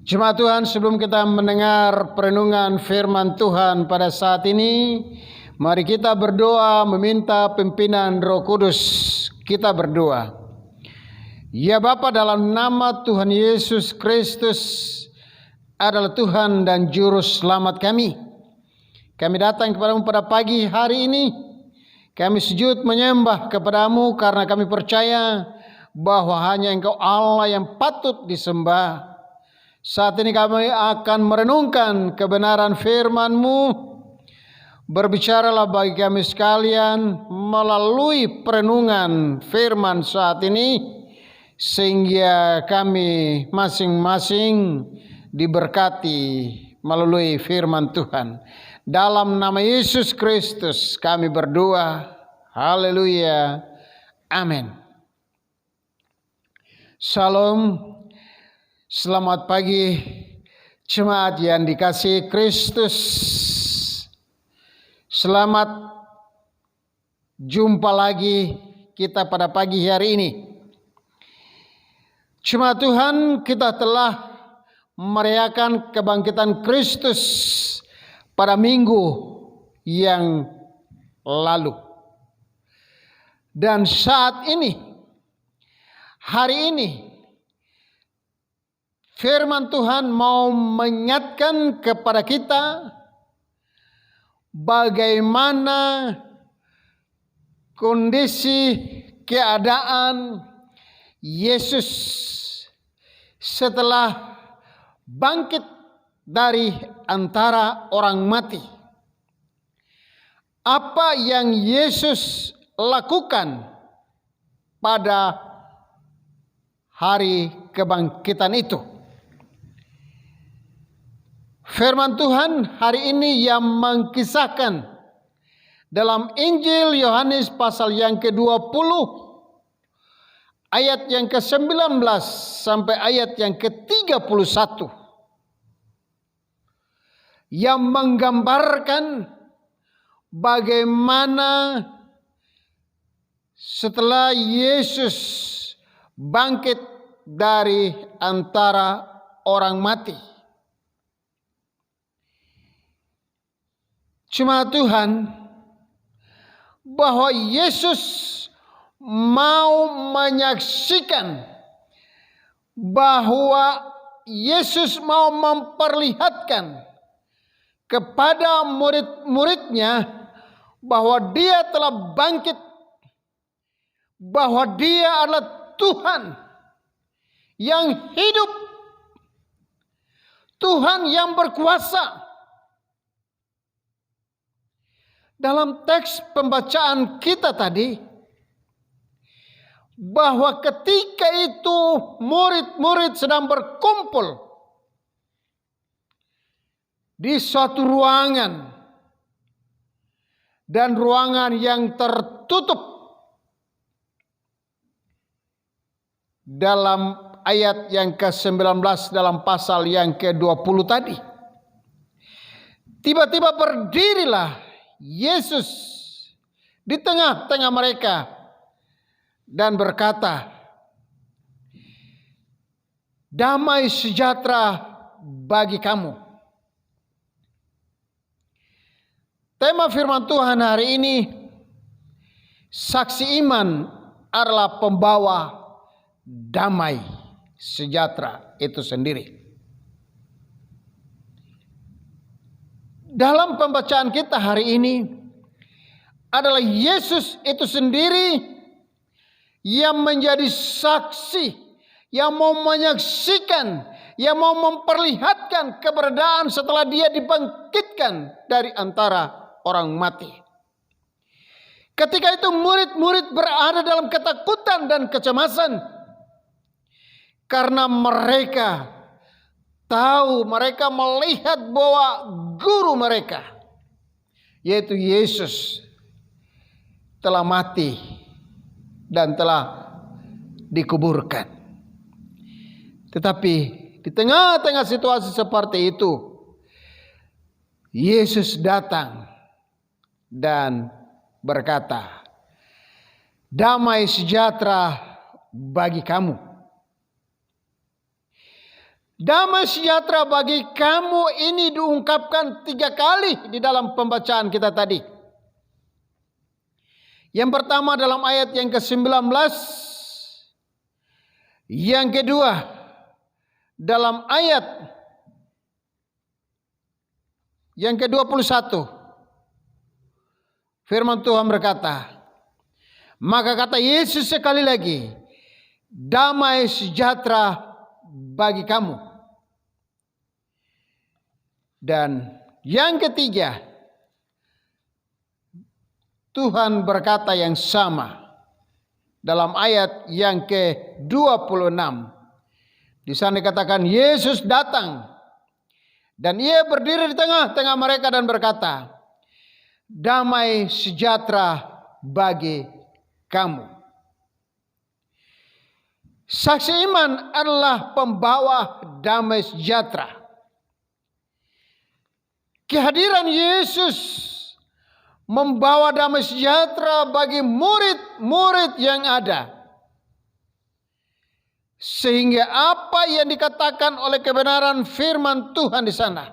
Jemaat Tuhan, sebelum kita mendengar perenungan firman Tuhan pada saat ini, mari kita berdoa meminta pimpinan Roh Kudus. Kita berdoa. Ya Bapa, dalam nama Tuhan Yesus Kristus adalah Tuhan dan Juru Selamat kami. Kami datang kepadamu pada pagi hari ini. Kami sujud menyembah kepadamu karena kami percaya bahwa hanya Engkau Allah yang patut disembah. Saat ini kami akan merenungkan kebenaran firman-Mu. Berbicaralah bagi kami sekalian melalui perenungan firman saat ini, sehingga kami masing-masing diberkati melalui firman Tuhan. Dalam nama Yesus Kristus kami berdoa. Haleluya. Amin. Shalom. Selamat pagi jemaat yang dikasihi Kristus. Selamat jumpa lagi kita pada pagi hari ini. Jemaat Tuhan, kita telah merayakan kebangkitan Kristus pada minggu yang lalu. Dan saat ini, hari ini, firman Tuhan mau mengingatkan kepada kita bagaimana kondisi keadaan Yesus setelah bangkit dari antara orang mati. Apa yang Yesus lakukan pada hari kebangkitan itu. Firman Tuhan hari ini yang mengkisahkan dalam Injil Yohanes pasal yang ke-20 ayat yang ke-19 sampai ayat yang ke-31 yang menggambarkan bagaimana setelah Yesus bangkit dari antara orang mati. Jemaat Tuhan, bahwa Yesus mau menyaksikan, bahwa Yesus mau memperlihatkan kepada murid-muridnya bahwa Dia telah bangkit, bahwa Dia adalah Tuhan yang hidup, Tuhan yang berkuasa. Dalam teks pembacaan kita tadi, bahwa ketika itu murid-murid sedang berkumpul di suatu ruangan, dan ruangan yang tertutup. Dalam ayat yang ke-19 dalam pasal yang ke-20 tadi, tiba-tiba berdirilah Yesus di tengah-tengah mereka dan berkata, "Damai sejahtera bagi kamu." Tema firman Tuhan hari ini, saksi iman adalah pembawa damai sejahtera itu sendiri. Dalam pembacaan kita hari ini adalah Yesus itu sendiri yang menjadi saksi, yang mau menyaksikan, yang mau memperlihatkan keberadaan setelah Dia dibangkitkan dari antara orang mati. Ketika itu murid-murid berada dalam ketakutan dan kecemasan karena mereka tahu, mereka melihat bahwa guru mereka, yaitu Yesus, telah mati dan telah dikuburkan. Tetapi di tengah-tengah situasi seperti itu, Yesus datang dan berkata, "Damai sejahtera bagi kamu." Damai sejahtera bagi kamu ini diungkapkan 3 kali di dalam pembacaan kita tadi. Yang pertama dalam ayat yang ke-19, yang kedua dalam ayat yang ke-21. Firman Tuhan berkata, maka kata Yesus sekali lagi, damai sejahtera bagi kamu. Dan yang ketiga, Tuhan berkata yang sama dalam ayat yang ke-26. Di sana dikatakan Yesus datang dan ia berdiri di tengah-tengah mereka dan berkata, damai sejahtera bagi kamu. Saksi iman adalah pembawa damai sejahtera. Kehadiran Yesus membawa damai sejahtera bagi murid-murid yang ada. Sehingga apa yang dikatakan oleh kebenaran firman Tuhan di sana,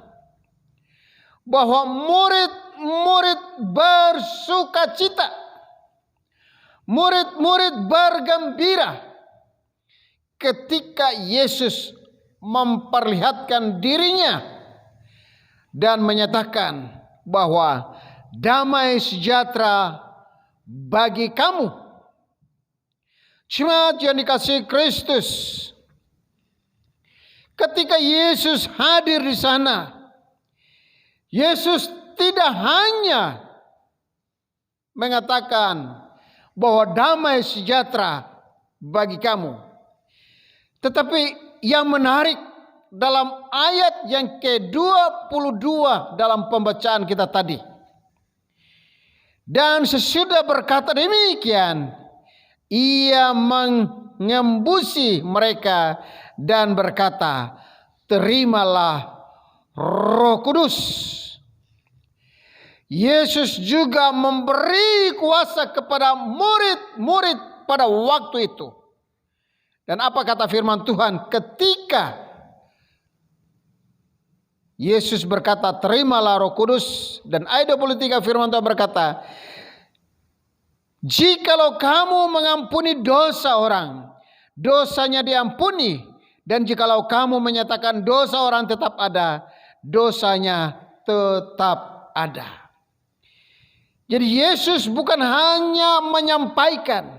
bahwa murid-murid bersukacita, murid-murid bergembira ketika Yesus memperlihatkan dirinya dan menyatakan bahwa damai sejahtera bagi kamu. Jemaat yang dikasihi Kristus, ketika Yesus hadir di sana, Yesus tidak hanya mengatakan bahwa damai sejahtera bagi kamu, tetapi yang menarik dalam ayat yang ke-22 dalam pembacaan kita tadi. Dan sesudah berkata demikian, ia mengembusi mereka dan berkata, terimalah Roh Kudus. Yesus juga memberi kuasa kepada murid-murid pada waktu itu. Dan apa kata firman Tuhan ketika Yesus berkata, terimalah Roh Kudus, dan ayat 23 firman Tuhan berkata, jikalau kamu mengampuni dosa orang, dosanya diampuni, dan jikalau kamu menyatakan dosa orang tetap ada, dosanya tetap ada. Jadi Yesus bukan hanya menyampaikan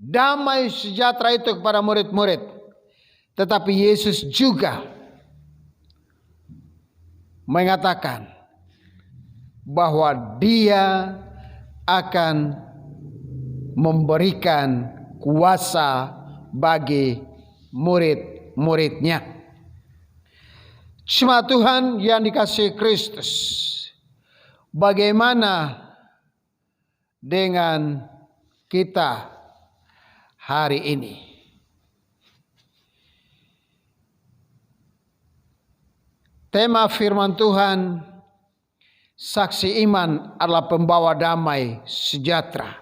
damai sejahtera itu kepada murid-murid, tetapi Yesus juga mengatakan bahwa dia akan memberikan kuasa bagi murid-muridnya. Jemaat Tuhan yang dikasihi Kristus, bagaimana dengan kita hari ini? Tema firman Tuhan, saksi iman adalah pembawa damai sejahtera.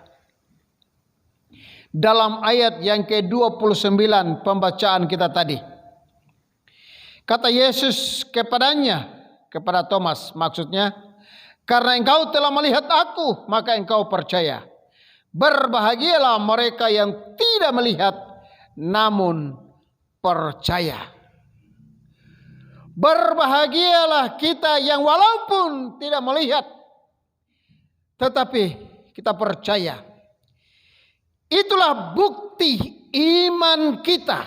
Dalam ayat yang ke-29 pembacaan kita tadi, kata Yesus kepadanya, kepada Thomas maksudnya, karena engkau telah melihat aku, maka engkau percaya. Berbahagialah mereka yang tidak melihat, namun percaya. Berbahagialah kita yang walaupun tidak melihat, tetapi kita percaya. Itulah bukti iman kita.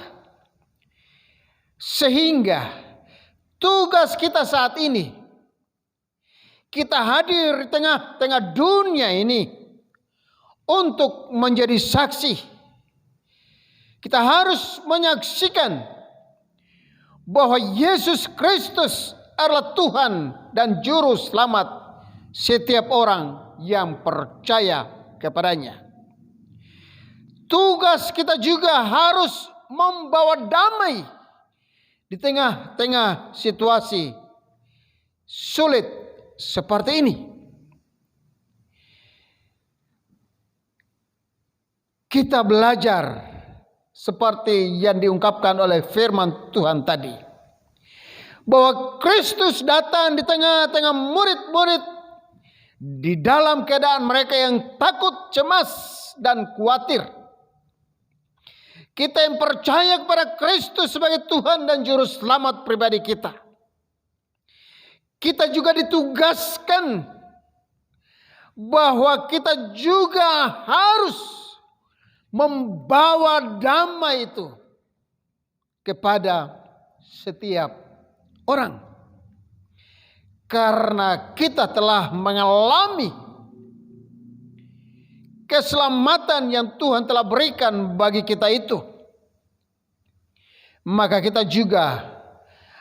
Sehingga tugas kita saat ini, kita hadir di tengah-tengah dunia ini untuk menjadi saksi. Kita harus menyaksikan bahwa Yesus Kristus adalah Tuhan dan Juru Selamat setiap orang yang percaya kepadanya. Tugas kita juga harus membawa damai di tengah-tengah situasi sulit seperti ini. Kita belajar seperti yang diungkapkan oleh firman Tuhan tadi, bahwa Kristus datang di tengah-tengah murid-murid di dalam keadaan mereka yang takut, cemas, dan khawatir. Kita yang percaya kepada Kristus sebagai Tuhan dan Juru Selamat pribadi kita, kita juga ditugaskan bahwa kita juga harus membawa damai itu kepada setiap orang. Karena kita telah mengalami keselamatan yang Tuhan telah berikan bagi kita itu, maka kita juga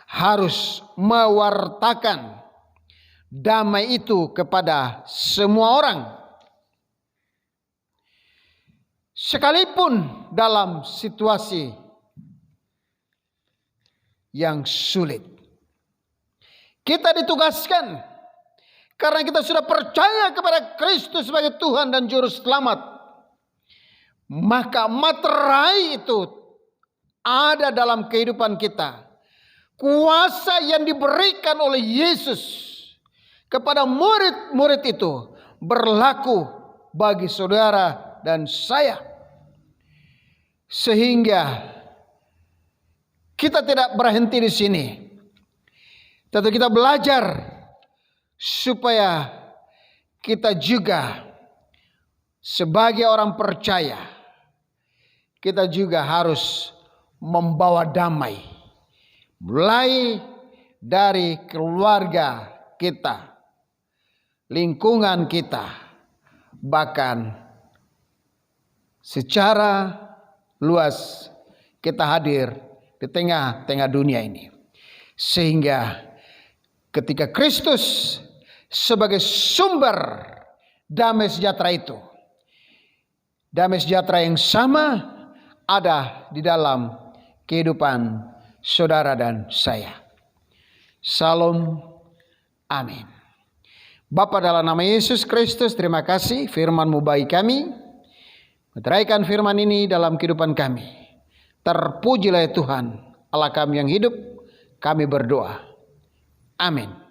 harus mewartakan damai itu kepada semua orang, sekalipun dalam situasi yang sulit. Kita ditugaskan karena kita sudah percaya kepada Kristus sebagai Tuhan dan Juru Selamat, maka materai itu ada dalam kehidupan kita. Kuasa yang diberikan oleh Yesus kepada murid-murid itu berlaku bagi saudara dan saya, sehingga kita tidak berhenti di sini. Tentu kita belajar supaya kita juga sebagai orang percaya, kita juga harus membawa damai, mulai dari keluarga kita, lingkungan kita, bahkan secara luas kita hadir di tengah-tengah dunia ini. Sehingga ketika Kristus sebagai sumber damai sejahtera itu, damai sejahtera yang sama ada di dalam kehidupan saudara dan saya. Salam, amin. Bapa, dalam nama Yesus Kristus, terima kasih firman-Mu bagi kami. Meteraikan firman ini dalam kehidupan kami. Terpujilah Tuhan Allah kami yang hidup. Kami berdoa. Amin.